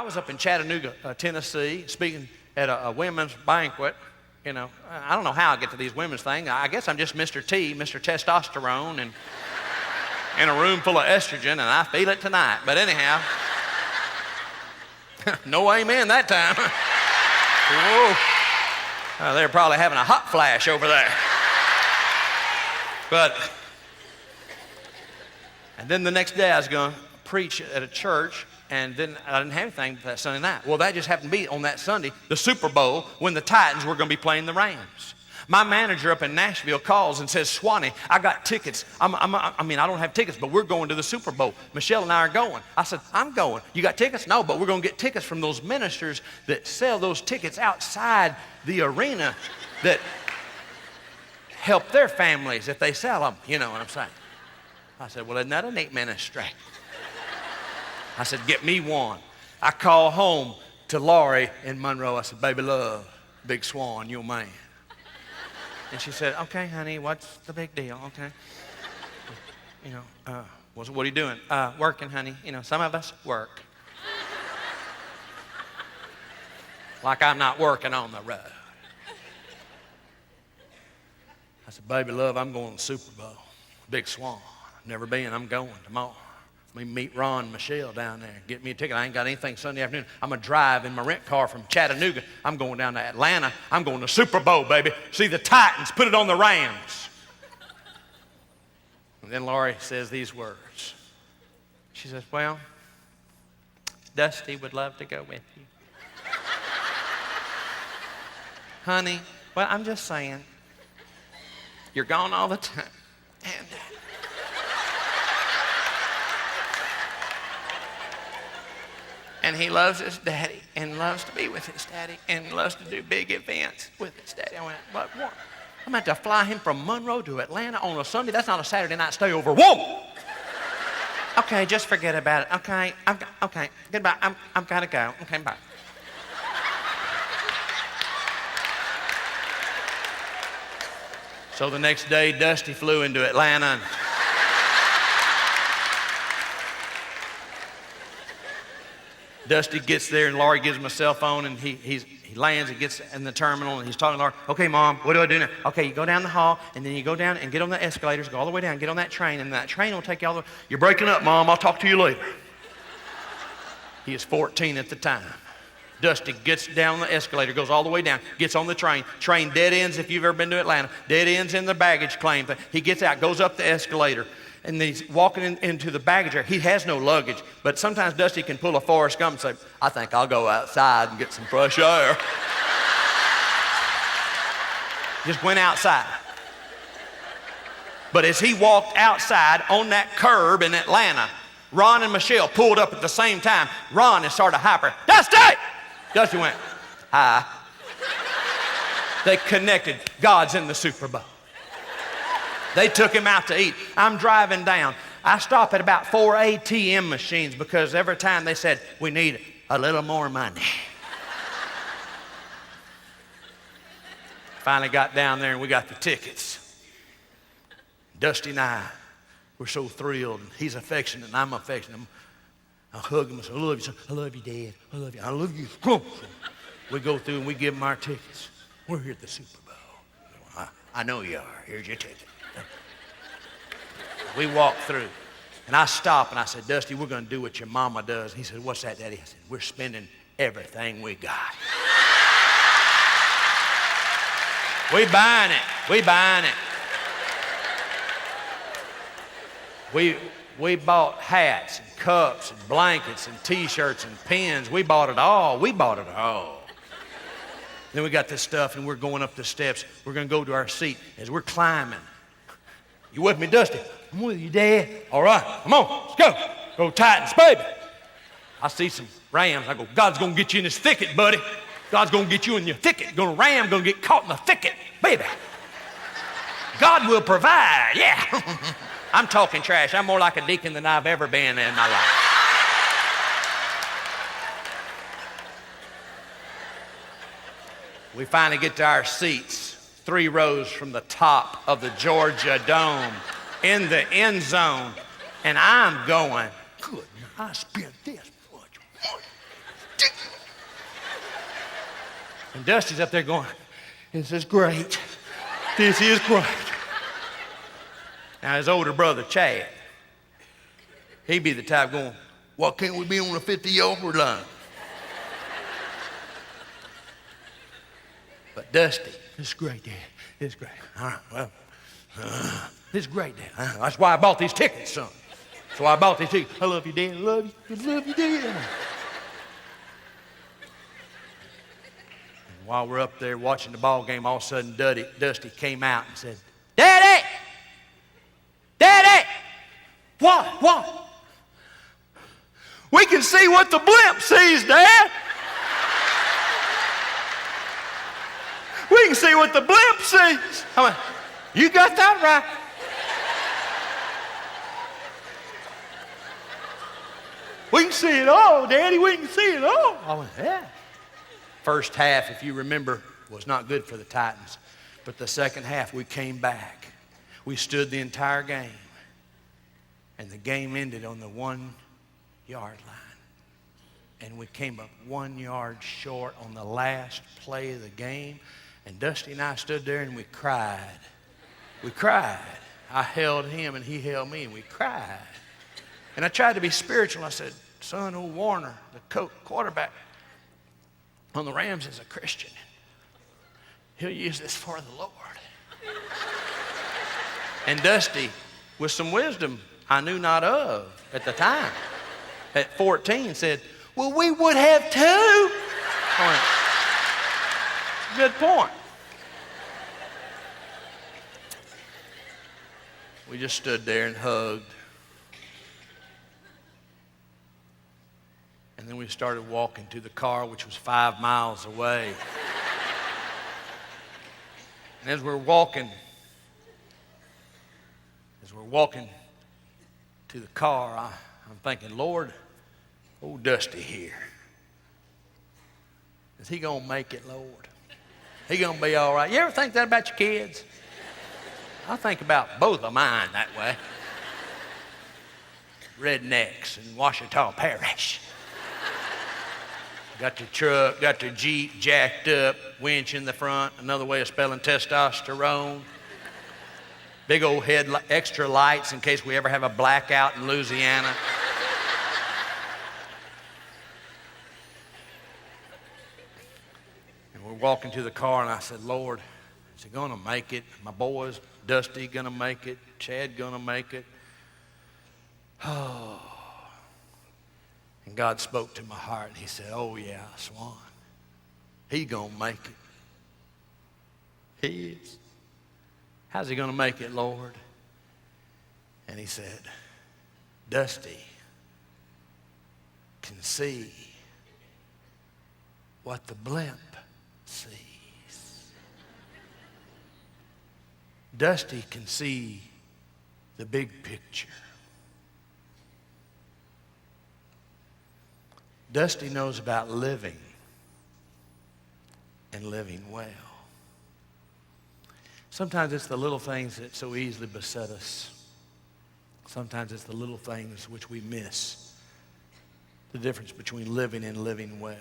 I was up in Chattanooga, Tennessee, speaking at a women's banquet. You know, I don't know how I get to these women's things. I guess I'm just Mr. T, Mr. Testosterone, and in a room full of estrogen, and I feel it tonight. But anyhow, no amen that time. Whoa. They're probably having a hot flash over there. And then the next day I was going to preach at a church, and then I didn't have anything for that Sunday night. Well, that just happened to be on that Sunday, the Super Bowl, when the Titans were going to be playing the Rams. My manager up in Nashville calls and says, Swanee, I got tickets. I don't have tickets, but we're going to the Super Bowl. Michelle and I are going. I said, I'm going. You got tickets? No, but we're going to get tickets from those ministers that sell those tickets outside the arena that help their families if they sell them. You know what I'm saying? I said, well, isn't that a neat ministry? I said, get me one. I call home to Laurie in Monroe. I said, baby love, Big Swan, your man. And she said, okay, honey, what's the big deal? Okay. You know, what are you doing? Working, honey. You know, some of us work. Like I'm not working on the road. I said, baby love, I'm going to the Super Bowl. Big Swan. Never been. I'm going tomorrow. Let me meet Ron and Michelle down there. Get me a ticket. I ain't got anything Sunday afternoon. I'm going to drive in my rent car from Chattanooga. I'm going down to Atlanta. I'm going to Super Bowl, baby. See the Titans. Put it on the Rams. And then Laurie says these words. She says, well, Dusty would love to go with you. Honey, well, I'm just saying, you're gone all the time. And he loves his daddy and loves to be with his daddy and loves to do big events with his daddy. I went, but what? I'm going to have to fly him from Monroe to Atlanta on a Sunday? That's not a Saturday night stay over. Whoa! Okay, just forget about it. Okay, okay, goodbye. I'm got to go. Okay, bye. So the next day, Dusty flew into Atlanta. And Dusty gets there, and Laurie gives him a cell phone, and he lands and gets in the terminal, and he's talking to Laurie. Okay, Mom, what do I do now? Okay, you go down the hall, and then you go down and get on the escalators, go all the way down, get on that train, and that train will take you all the way. You're breaking up, Mom. I'll talk to you later. He is 14 at the time. Dusty gets down the escalator, goes all the way down, gets on the train. Train dead ends if you've ever been to Atlanta. Dead ends in the baggage claim thing. He gets out, goes up the escalator, and he's walking into the baggage area. He has no luggage, but sometimes Dusty can pull a Forrest Gump and say, I think I'll go outside and get some fresh air. Just went outside. But as he walked outside on that curb in Atlanta, Ron and Michelle pulled up at the same time. Ron is sort of hyper. Dusty! Dusty went, hi. They connected. God's in the Super Bowl. They took him out to eat. I'm driving down. I stop at about 4 ATM machines because every time they said, we need a little more money. Finally got down there and we got the tickets. Dusty and I were so thrilled. And he's affectionate and I'm affectionate. I hug him and say, I love you, son. I love you, Dad. I love you. I love you. Come on. We go through and we give him our tickets. We're here at the Super Bowl. I know you are. Here's your ticket. We walk through, and I stop, and I said, Dusty, we're going to do what your mama does. He said, what's that, Daddy? I said, we're spending everything we got. We buying it. We buying it. We bought hats and cups and blankets and T-shirts and pins. We bought it all. We bought it all. Then we got this stuff, and we're going up the steps. We're going to go to our seat as we're climbing. You with me, Dusty? I'm with you, Dad. All right, come on, let's go. Go Titans, baby. I see some rams. I go, God's going to get you in this thicket, buddy. God's going to get you in your thicket. Ram going to get caught in the thicket, baby. God will provide, yeah. I'm talking trash. I'm more like a deacon than I've ever been in my life. We finally get to our seats, 3 rows from the top of the Georgia Dome in the end zone. And I'm going, good, I spent this much money And Dusty's up there going, this is great. This is great. Now, his older brother, Chad, he'd be the type going, why can't we be on the 50-yard line? But Dusty, this is great, Dad. This is great. All right, well, this is great, Dad. That's why I bought these tickets, son. That's why I bought these tickets. I love you, Dad. I love you. I love you, Dad. And while we're up there watching the ball game, all of a sudden Dusty came out and said, Daddy! Daddy! What? We can see what the blimp sees, Dad. We can see what the blimp sees. I went, you got that right. We can see it all, Daddy. We can see it all. I went, yeah. First half, if you remember, was not good for the Titans. But the second half, we came back. We stood the entire game. And the game ended on the 1-yard line. And we came up 1 yard short on the last play of the game. And Dusty and I stood there and we cried. We cried. I held him and he held me and we cried. And I tried to be spiritual. I said, son, old Warner, the quarterback on the Rams, is a Christian. He'll use this for the Lord. And Dusty, with some wisdom I knew not of at the time, at 14, said, well, we would have too. I went, good point. We just stood there and hugged. And then we started walking to the car, which was 5 miles away. And as we're walking to the car, I'm thinking, Lord, old Dusty here, is he gonna make it, Lord? He gonna be all right? You ever think that about your kids? I think about both of mine that way. Rednecks in Washita Parish. Got your truck, got your Jeep jacked up, winch in the front, another way of spelling testosterone. Big old extra lights in case we ever have a blackout in Louisiana. And we're walking to the car and I said, Lord, is he gonna make it? My boys, Dusty gonna make it? Chad gonna make it? Oh. And God spoke to my heart and he said, oh yeah, Swan, he gonna make it. He is. How's he gonna make it, Lord? And he said, Dusty can see what the blimp sees. Dusty can see the big picture. Dusty knows about living and living well. Sometimes it's the little things that so easily beset us. Sometimes it's the little things which we miss. The difference between living and living well.